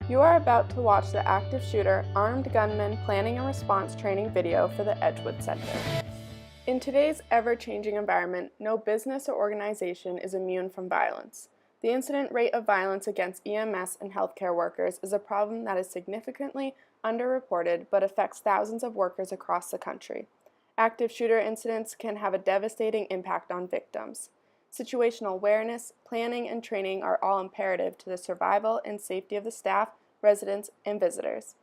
You are about to watch the active shooter armed gunman planning and response training video for the Edgewood Center. In today's ever-changing environment, no business or organization is immune from violence. The incident rate of violence against EMS and healthcare workers is a problem that is significantly underreported but affects thousands of workers across the country. Active shooter incidents can have a devastating impact on victims. Situational awareness, planning, and training are all imperative to the survival and safety of the staff, residents, and visitors.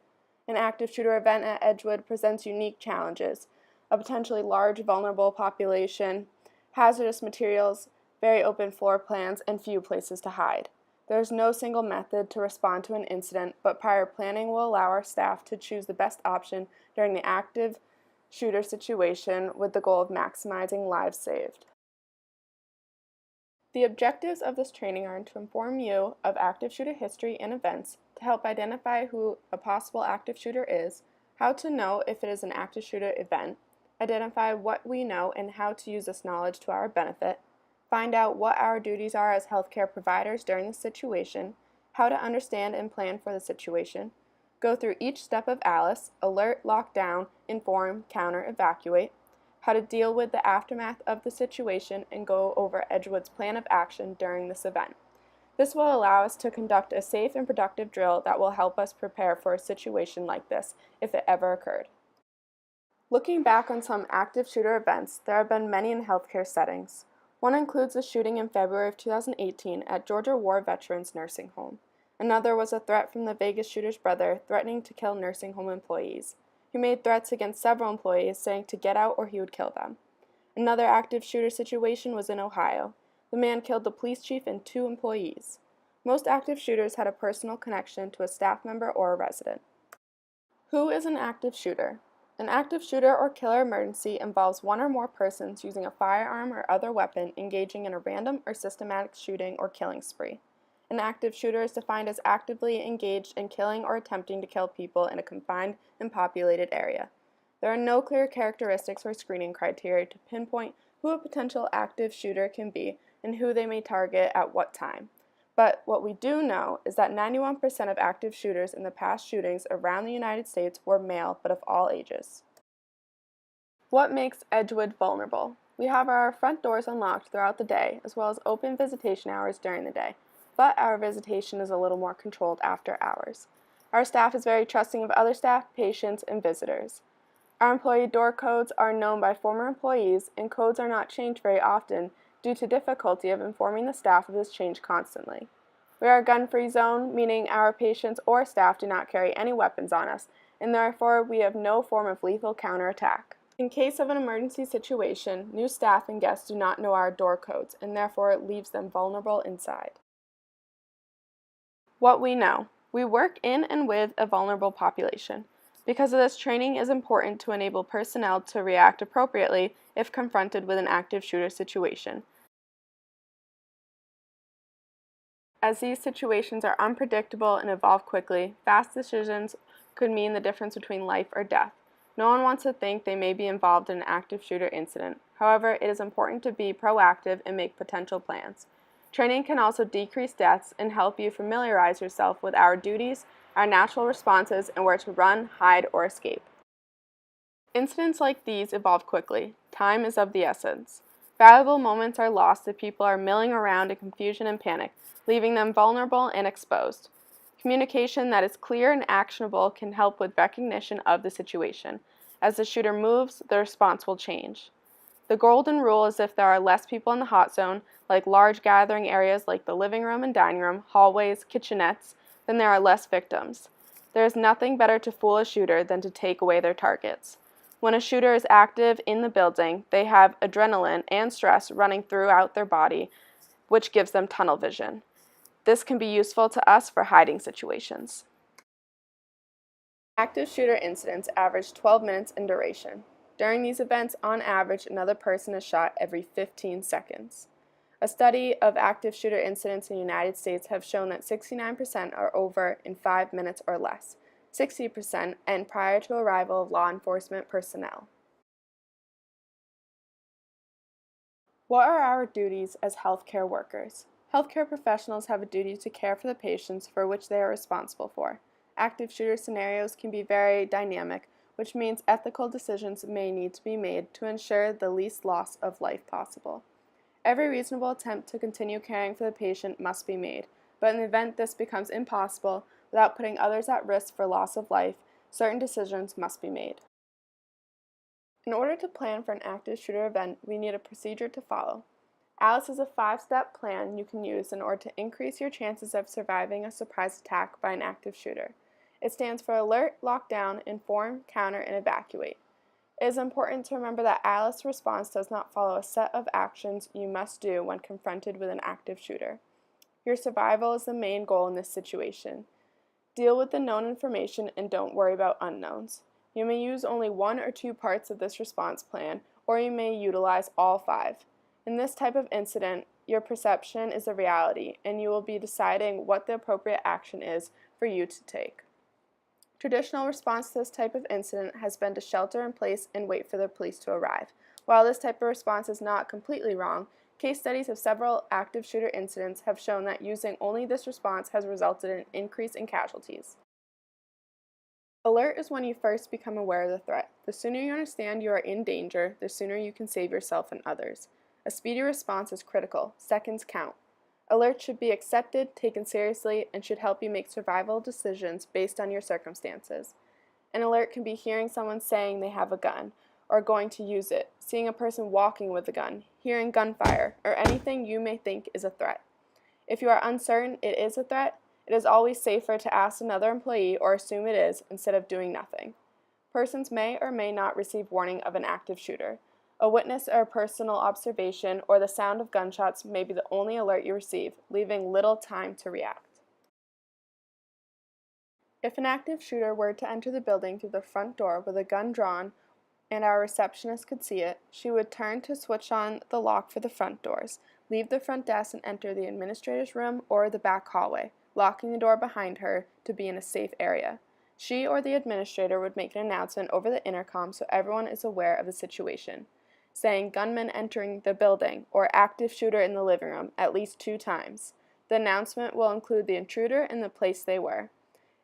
An active shooter event at Edgewood presents unique challenges: a potentially large vulnerable population, hazardous materials, very open floor plans, and few places to hide. There is no single method to respond to an incident, but prior planning will allow our staff to choose the best option during the active shooter situation with the goal of maximizing lives saved. The objectives of this training are to inform you of active shooter history and events, to help identify who a possible active shooter is, how to know if it is an active shooter event, identify what we know and how to use this knowledge to our benefit, find out what our duties are as healthcare providers during the situation, how to understand and plan for the situation, go through each step of ALICE: alert, lock down, inform, counter, evacuate, how to deal with the aftermath of the situation, and go over Edgewood's plan of action during this event. This will allow us to conduct a safe and productive drill that will help us prepare for a situation like this if it ever occurred. Looking back on some active shooter events, there have been many in healthcare settings. One includes a shooting in February of 2018 at Georgia War Veterans Nursing Home. Another was a threat from the Vegas shooter's brother threatening to kill nursing home employees. He made threats against several employees, saying to get out or he would kill them. Another active shooter situation was in Ohio. The man killed the police chief and 2 employees. Most active shooters had a personal connection to a staff member or a resident. Who is an active shooter? An active shooter or killer emergency involves one or more persons using a firearm or other weapon engaging in a random or systematic shooting or killing spree. An active shooter is defined as actively engaged in killing or attempting to kill people in a confined and populated area. There are no clear characteristics or screening criteria to pinpoint who a potential active shooter can be and who they may target at what time. But what we do know is that 91% of active shooters in the past shootings around the United States were male, but of all ages. What makes Edgewood vulnerable? We have our front doors unlocked throughout the day, as well as open visitation hours during the day, but our visitation is a little more controlled after hours. Our staff is very trusting of other staff, patients, and visitors. Our employee door codes are known by former employees, and codes are not changed very often due to difficulty of informing the staff of this change constantly. We are a gun-free zone, meaning our patients or staff do not carry any weapons on us, and therefore we have no form of lethal counterattack. In case of an emergency situation, new staff and guests do not know our door codes, and therefore it leaves them vulnerable inside. What we know. We work in and with a vulnerable population. Because of this, training is important to enable personnel to react appropriately if confronted with an active shooter situation. As these situations are unpredictable and evolve quickly, fast decisions could mean the difference between life or death. No one wants to think they may be involved in an active shooter incident. However, it is important to be proactive and make potential plans. Training can also decrease deaths and help you familiarize yourself with our duties, our natural responses, and where to run, hide, or escape. Incidents like these evolve quickly. Time is of the essence. Valuable moments are lost if people are milling around in confusion and panic, leaving them vulnerable and exposed. Communication that is clear and actionable can help with recognition of the situation. As the shooter moves, the response will change. The golden rule is if there are less people in the hot zone, like large gathering areas like the living room and dining room, hallways, kitchenettes, then there are less victims. There is nothing better to fool a shooter than to take away their targets. When a shooter is active in the building, they have adrenaline and stress running throughout their body, which gives them tunnel vision. This can be useful to us for hiding situations. Active shooter incidents average 12 minutes in duration. During these events, on average, another person is shot every 15 seconds. A study of active shooter incidents in the United States have shown that 69% are over in 5 minutes or less, 60% end prior to arrival of law enforcement personnel. What are our duties as healthcare workers? Healthcare professionals have a duty to care for the patients for which they are responsible for. Active shooter scenarios can be very dynamic, which means ethical decisions may need to be made to ensure the least loss of life possible. Every reasonable attempt to continue caring for the patient must be made, but in the event this becomes impossible without putting others at risk for loss of life, certain decisions must be made. In order to plan for an active shooter event, we need a procedure to follow. ALICE is a 5-step plan you can use in order to increase your chances of surviving a surprise attack by an active shooter. It stands for Alert, Lockdown, Inform, Counter, and Evacuate. It is important to remember that ALICE response does not follow a set of actions you must do when confronted with an active shooter. Your survival is the main goal in this situation. Deal with the known information and don't worry about unknowns. You may use only 1 or 2 parts of this response plan, or you may utilize all 5. In this type of incident, your perception is a reality, and you will be deciding what the appropriate action is for you to take. Traditional response to this type of incident has been to shelter in place and wait for the police to arrive. While this type of response is not completely wrong, case studies of several active shooter incidents have shown that using only this response has resulted in an increase in casualties. Alert is when you first become aware of the threat. The sooner you understand you are in danger, the sooner you can save yourself and others. A speedy response is critical. Seconds count. Alerts should be accepted, taken seriously, and should help you make survival decisions based on your circumstances. An alert can be hearing someone saying they have a gun, or going to use it, seeing a person walking with a gun, hearing gunfire, or anything you may think is a threat. If you are uncertain it is a threat, it is always safer to ask another employee or assume it is instead of doing nothing. Persons may or may not receive warning of an active shooter. A witness or a personal observation or the sound of gunshots may be the only alert you receive, leaving little time to react. If an active shooter were to enter the building through the front door with a gun drawn and our receptionist could see it, she would turn to switch on the lock for the front doors, leave the front desk and enter the administrator's room or the back hallway, locking the door behind her to be in a safe area. She or the administrator would make an announcement over the intercom so everyone is aware of the situation, saying gunman entering the building or active shooter in the living room at least 2 times. The announcement will include the intruder and the place they were.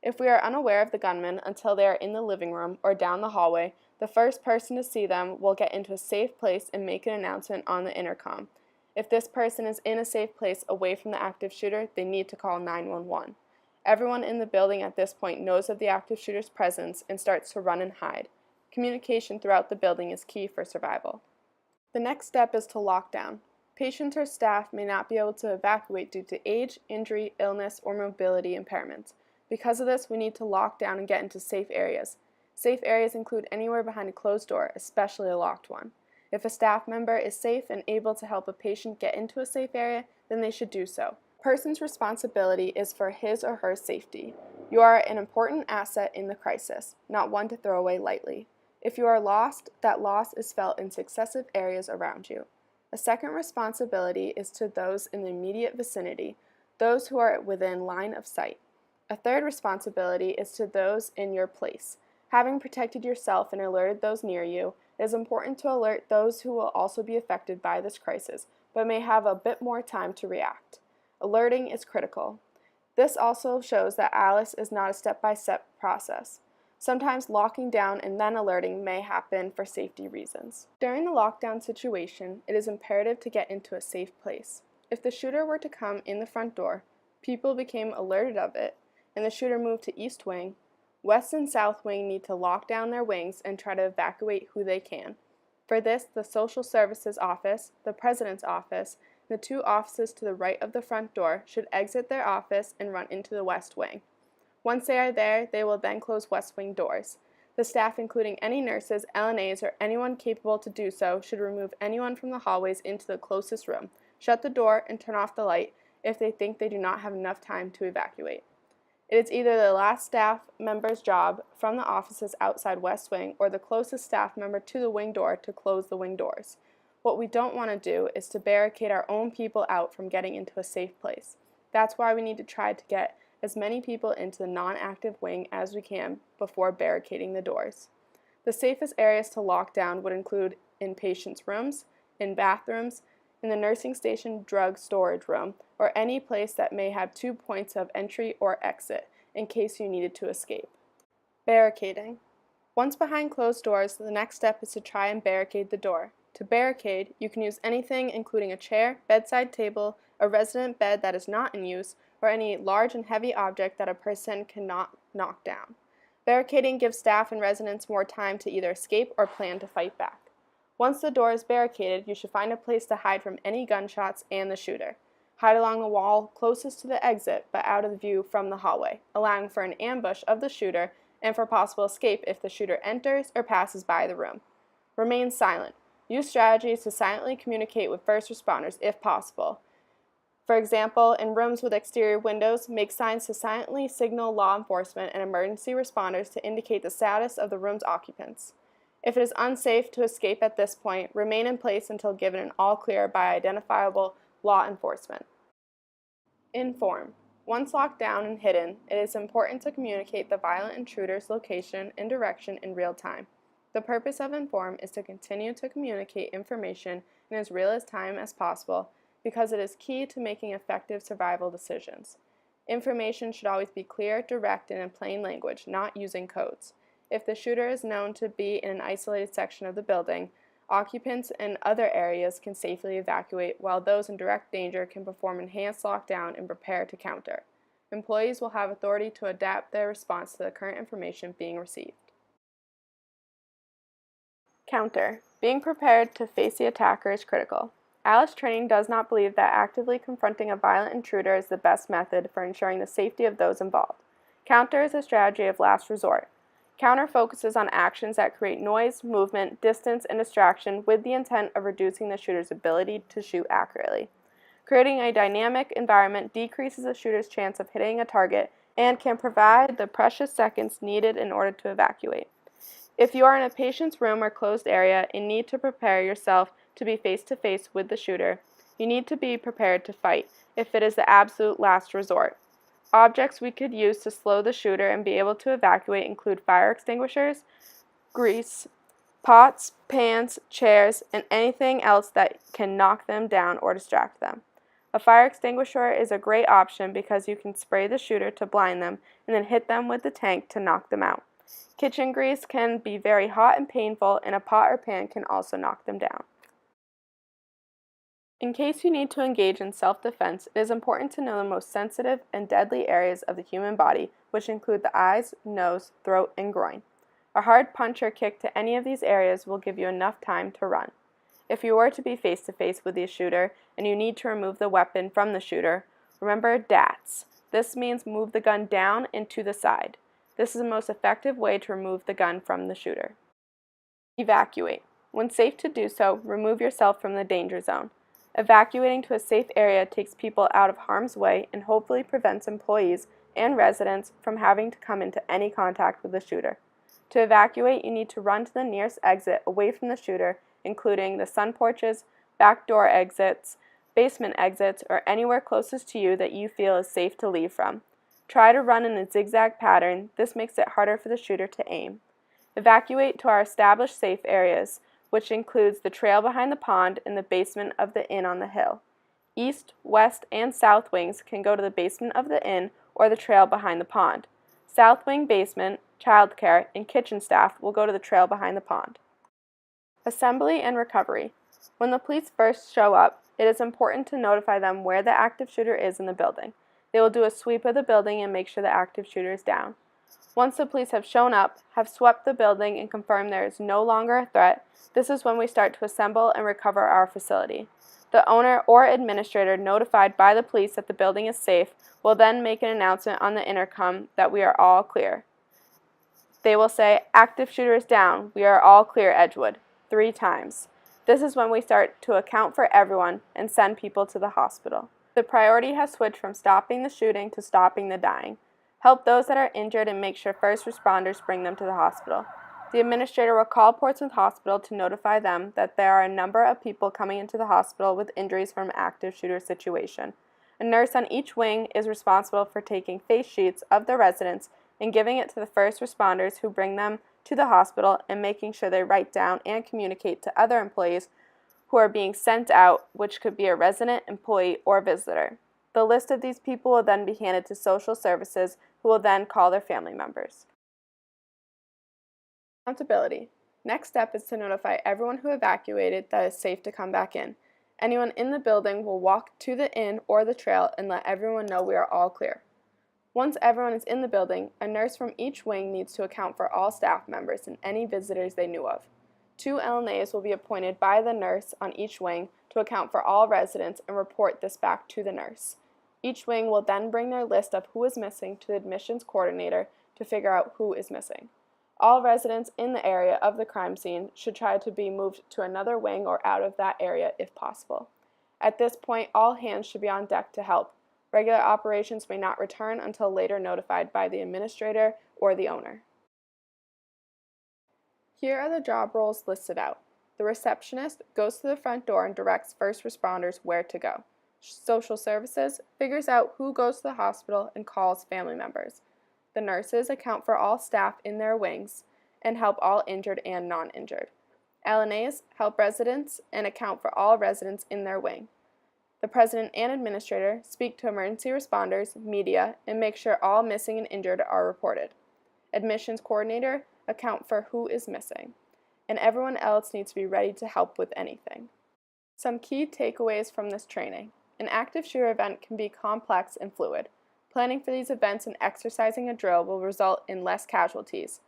If we are unaware of the gunman until they are in the living room or down the hallway, the first person to see them will get into a safe place and make an announcement on the intercom. If this person is in a safe place away from the active shooter, they need to call 911. Everyone in the building at this point knows of the active shooter's presence and starts to run and hide. Communication throughout the building is key for survival. The next step is to lock down. Patients or staff may not be able to evacuate due to age, injury, illness, or mobility impairments. Because of this, we need to lock down and get into safe areas. Safe areas include anywhere behind a closed door, especially a locked one. If a staff member is safe and able to help a patient get into a safe area, then they should do so. A person's responsibility is for his or her safety. You are an important asset in the crisis, not one to throw away lightly. If you are lost, that loss is felt in successive areas around you. A second responsibility is to those in the immediate vicinity, those who are within line of sight. A third responsibility is to those in your place. Having protected yourself and alerted those near you, it is important to alert those who will also be affected by this crisis, but may have a bit more time to react. Alerting is critical. This also shows that ALICE is not a step-by-step process. Sometimes locking down and then alerting may happen for safety reasons. During a lockdown situation, it is imperative to get into a safe place. If the shooter were to come in the front door, people became alerted of it, and the shooter moved to East Wing, West and South Wing need to lock down their wings and try to evacuate who they can. For this, the Social Services Office, the President's Office, and the 2 offices to the right of the front door should exit their office and run into the West Wing. Once they are there, they will then close West Wing doors. The staff, including any nurses, LNAs, or anyone capable to do so, should remove anyone from the hallways into the closest room, shut the door, and turn off the light if they think they do not have enough time to evacuate. It is either the last staff member's job from the offices outside West Wing or the closest staff member to the wing door to close the wing doors. What we don't want to do is to barricade our own people out from getting into a safe place. That's why we need to try to get as many people into the non-active wing as we can before barricading the doors. The safest areas to lock down would include in patients' rooms, in bathrooms, in the nursing station drug storage room, or any place that may have 2 points of entry or exit in case you needed to escape. Barricading. Once behind closed doors, the next step is to try and barricade the door. To barricade, you can use anything including a chair, bedside table, a resident bed that is not in use, or any large and heavy object that a person cannot knock down. Barricading gives staff and residents more time to either escape or plan to fight back. Once the door is barricaded, you should find a place to hide from any gunshots and the shooter. Hide along the wall closest to the exit, but out of view from the hallway, allowing for an ambush of the shooter and for possible escape if the shooter enters or passes by the room. Remain silent. Use strategies to silently communicate with first responders if possible. For example, in rooms with exterior windows, make signs to silently signal law enforcement and emergency responders to indicate the status of the room's occupants. If it is unsafe to escape at this point, remain in place until given an all clear by identifiable law enforcement. Inform. Once locked down and hidden, it is important to communicate the violent intruder's location and direction in real time. The purpose of Inform is to continue to communicate information in as real time as possible because it is key to making effective survival decisions. Information should always be clear, direct, and in plain language, not using codes. If the shooter is known to be in an isolated section of the building, occupants in other areas can safely evacuate, while those in direct danger can perform enhanced lockdown and prepare to counter. Employees will have authority to adapt their response to the current information being received. Counter. Being prepared to face the attacker is critical. Alice Training does not believe that actively confronting a violent intruder is the best method for ensuring the safety of those involved. Counter is a strategy of last resort. Counter focuses on actions that create noise, movement, distance, and distraction with the intent of reducing the shooter's ability to shoot accurately. Creating a dynamic environment decreases the shooter's chance of hitting a target and can provide the precious seconds needed in order to evacuate. If you are in a patient's room or closed area and need to prepare yourself to be face-to-face with the shooter, you need to be prepared to fight if it is the absolute last resort. Objects we could use to slow the shooter and be able to evacuate include fire extinguishers, grease, pots, pans, chairs, and anything else that can knock them down or distract them. A fire extinguisher is a great option because you can spray the shooter to blind them and then hit them with the tank to knock them out. Kitchen grease can be very hot and painful, and a pot or pan can also knock them down. In case you need to engage in self-defense, it is important to know the most sensitive and deadly areas of the human body, which include the eyes, nose, throat, and groin. A hard punch or kick to any of these areas will give you enough time to run. If you were to be face-to-face with the shooter and you need to remove the weapon from the shooter, remember DATS. This means move the gun down and to the side. This is the most effective way to remove the gun from the shooter. Evacuate. When safe to do so, remove yourself from the danger zone. Evacuating to a safe area takes people out of harm's way and hopefully prevents employees and residents from having to come into any contact with the shooter. To evacuate, you need to run to the nearest exit away from the shooter, including the sun porches, back door exits, basement exits, or anywhere closest to you that you feel is safe to leave from. Try to run in a zigzag pattern. This makes it harder for the shooter to aim. Evacuate to our established safe areas, which includes the trail behind the pond and the basement of the inn on the hill. East, west, and south wings can go to the basement of the inn or the trail behind the pond. South wing basement, childcare, and kitchen staff will go to the trail behind the pond. Assembly and recovery. When the police first show up, it is important to notify them where the active shooter is in the building. They will do a sweep of the building and make sure the active shooter is down. Once the police have shown up, have swept the building, and confirmed there is no longer a threat, this is when we start to assemble and recover our facility. The owner or administrator notified by the police that the building is safe will then make an announcement on the intercom that we are all clear. They will say, "Active shooter is down. We are all clear, Edgewood," 3 times. This is when we start to account for everyone and send people to the hospital. The priority has switched from stopping the shooting to stopping the dying. Help those that are injured and make sure first responders bring them to the hospital. The administrator will call Portsmouth Hospital to notify them that there are a number of people coming into the hospital with injuries from an active shooter situation. A nurse on each wing is responsible for taking face sheets of the residents and giving it to the first responders who bring them to the hospital and making sure they write down and communicate to other employees who are being sent out, which could be a resident, employee, or visitor. The list of these people will then be handed to social services, who will then call their family members. Accountability. Next step is to notify everyone who evacuated that it's safe to come back in. Anyone in the building will walk to the inn or the trail and let everyone know we are all clear. Once everyone is in the building, a nurse from each wing needs to account for all staff members and any visitors they knew of. 2 LNAs will be appointed by the nurse on each wing to account for all residents and report this back to the nurse. Each wing will then bring their list of who is missing to the admissions coordinator to figure out who is missing. All residents in the area of the crime scene should try to be moved to another wing or out of that area if possible. At this point, all hands should be on deck to help. Regular operations may not return until later notified by the administrator or the owner. Here are the job roles listed out. The receptionist goes to the front door and directs first responders where to go. Social services figures out who goes to the hospital and calls family members. The nurses account for all staff in their wings and help all injured and non-injured. LNAs help residents and account for all residents in their wing. The president and administrator speak to emergency responders, media, and make sure all missing and injured are reported. Admissions coordinator account for who is missing, and everyone else needs to be ready to help with anything. Some key takeaways from this training. An active shooter event can be complex and fluid. Planning for these events and exercising a drill will result in less casualties.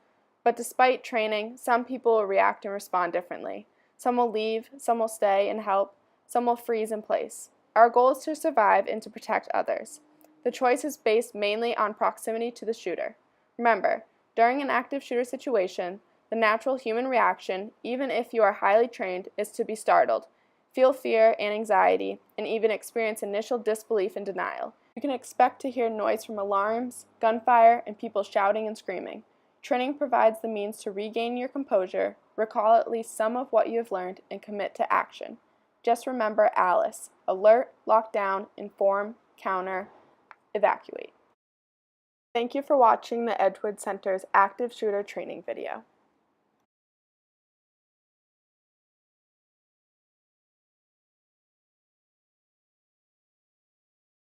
But despite training, some people will react and respond differently. Some will leave, some will stay and help, some will freeze in place. Our goal is to survive and to protect others. The choice is based mainly on proximity to the shooter. Remember, during an active shooter situation, the natural human reaction, even if you are highly trained, is to be startled, feel fear and anxiety, and even experience initial disbelief and denial. You can expect to hear noise from alarms, gunfire, and people shouting and screaming. Training provides the means to regain your composure, recall at least some of what you have learned, and commit to action. Just remember ALICE: alert, lock down, inform, counter, evacuate. Thank you for watching the Edgewood Center's Active Shooter Training video.